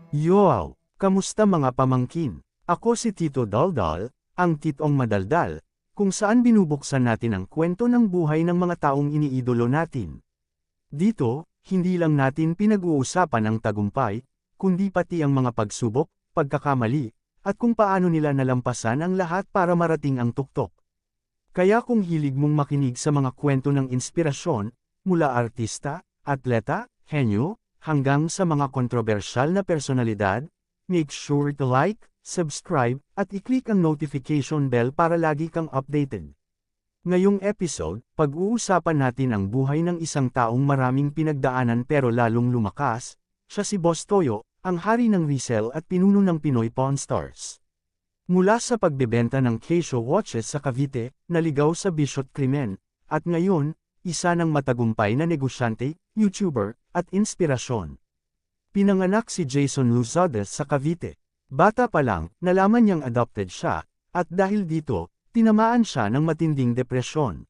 Yoaw! Kamusta mga pamangkin? Ako si Tito Daldal, ang titong madaldal, kung saan binubuksan natin ang kwento ng buhay ng mga taong iniidolo natin. Dito, hindi lang natin pinag-uusapan ang tagumpay, kundi pati ang mga pagsubok, pagkakamali, at kung paano nila nalampasan ang lahat para marating ang tuktok. Kaya kung hilig mong makinig sa mga kwento ng inspirasyon, mula artista, atleta, henyo, hanggang sa mga kontrobersyal na personalidad, make sure to like, subscribe, at i-click ang notification bell para lagi kang updated. Ngayong episode, pag-uusapan natin ang buhay ng isang taong maraming pinagdaanan pero lalong lumakas. Siya si Boss Toyo, ang hari ng resell at pinuno ng Pinoy Pawn Stars. Mula sa pagbebenta ng Casio watches sa Cavite, naligaw sa bisyot krimen, at ngayon, isa ng matagumpay na negosyante, YouTuber, at inspirasyon. Pinanganak si Jason Luzades sa Cavite. Bata pa lang, nalaman niyang adopted siya, at dahil dito, tinamaan siya ng matinding depresyon.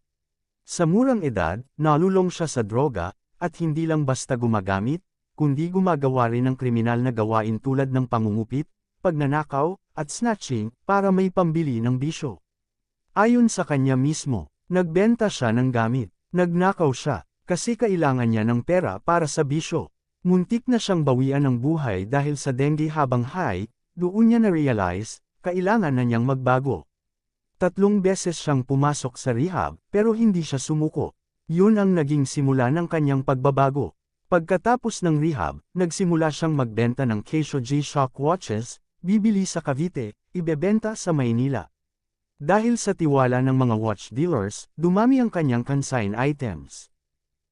Sa murang edad, nalulong siya sa droga, at hindi lang basta gumagamit, kundi gumagawa rin ng kriminal na gawain tulad ng pangungupit, pagnanakaw, at snatching, para may pambili ng bisyo. Ayon sa kanya mismo, nagbenta siya ng gamit, nagnakaw siya, kasi kailangan niya ng pera para sa bisyo. Muntik na siyang bawian ng buhay dahil sa dengue habang high, doon niya na-realize, kailangan na niyang magbago. 3 beses siyang pumasok sa rehab, pero hindi siya sumuko. Yun ang naging simula ng kanyang pagbabago. Pagkatapos ng rehab, nagsimula siyang magbenta ng Casio G-Shock watches, bibili sa Cavite, ibebenta sa Maynila. Dahil sa tiwala ng mga watch dealers, dumami ang kanyang consign items.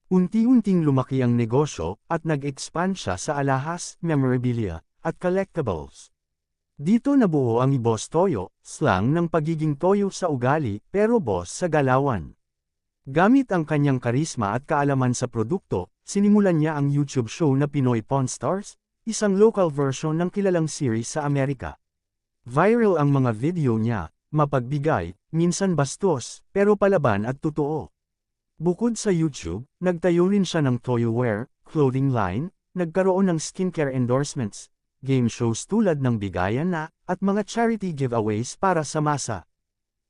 Unti-unting lumaki ang negosyo, at nag-expand siya sa alahas, memorabilia, at collectibles. Dito nabuo ang Boss Toyo, slang ng pagiging toyo sa ugali, pero boss sa galawan. Gamit ang kanyang karisma at kaalaman sa produkto, sinimulan niya ang YouTube show na Pinoy Pawn Stars, isang local version ng kilalang series sa Amerika. Viral ang mga video niya, mapagbigay, minsan bastos, pero palaban at totoo. Bukod sa YouTube, nagtayo rin siya ng Toyo Wear, clothing line, nagkaroon ng skincare endorsements, game shows tulad ng Bigayan Na, at mga charity giveaways para sa masa.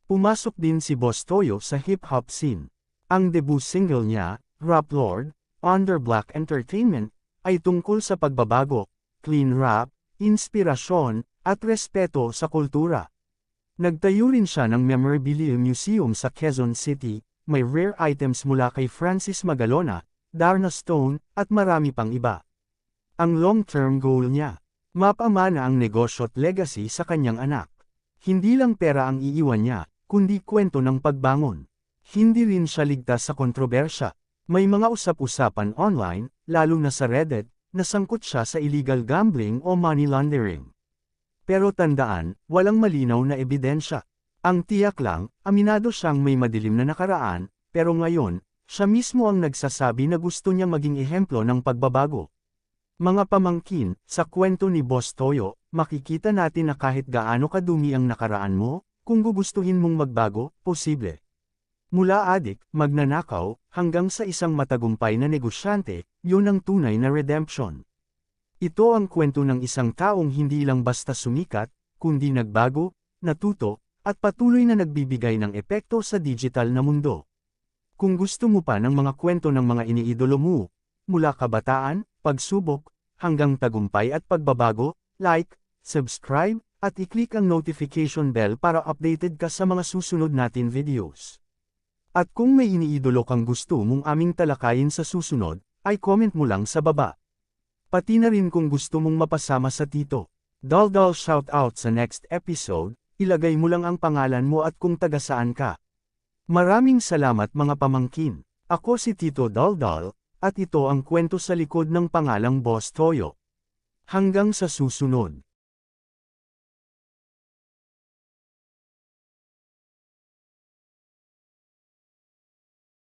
Pumasok din si Boss Toyo sa hip-hop scene. Ang debut single niya, Rap Lord, under Black Entertainment, ay tungkol sa pagbabago, clean rap, inspirasyon, at respeto sa kultura. Nagtayo rin siya ng Memorabilia Museum sa Quezon City, may rare items mula kay Francis Magalona, Darna Stone, at marami pang iba. Ang long-term goal niya, mapamana ang negosyo at legacy sa kanyang anak. Hindi lang pera ang iiwan niya, kundi kwento ng pagbangon. Hindi rin siya ligtas sa kontrobersya. May mga usap-usapan online, lalo na sa Reddit, na sangkot siya sa illegal gambling o money laundering. Pero tandaan, walang malinaw na ebidensya. Ang tiyak lang, aminado siyang may madilim na nakaraan, pero ngayon, siya mismo ang nagsasabi na gusto niya maging ehemplo ng pagbabago. Mga pamangkin, sa kwento ni Boss Toyo, makikita natin na kahit gaano kadumi ang nakaraan mo, kung gugustuhin mong magbago, posible. Mula adik, magnanakaw, hanggang sa isang matagumpay na negosyante, yun ang tunay na redemption. Ito ang kwento ng isang taong hindi lang basta sumikat, kundi nagbago, natuto, at patuloy na nagbibigay ng epekto sa digital na mundo. Kung gusto mo pa ng mga kwento ng mga iniidolo mo, mula kabataan, pagsubok, hanggang tagumpay at pagbabago, like, subscribe, at i-click ang notification bell para updated ka sa mga susunod natin videos. At kung may iniidolo kang gusto mong aming talakayin sa susunod, ay comment mo lang sa baba. Pati na rin kung gusto mong mapasama sa Tito Daldal shoutout sa next episode, ilagay mo lang ang pangalan mo at kung taga saan ka. Maraming salamat mga pamangkin. Ako si Tito Daldal, at ito ang kwento sa likod ng pangalang Boss Toyo. Hanggang sa susunod.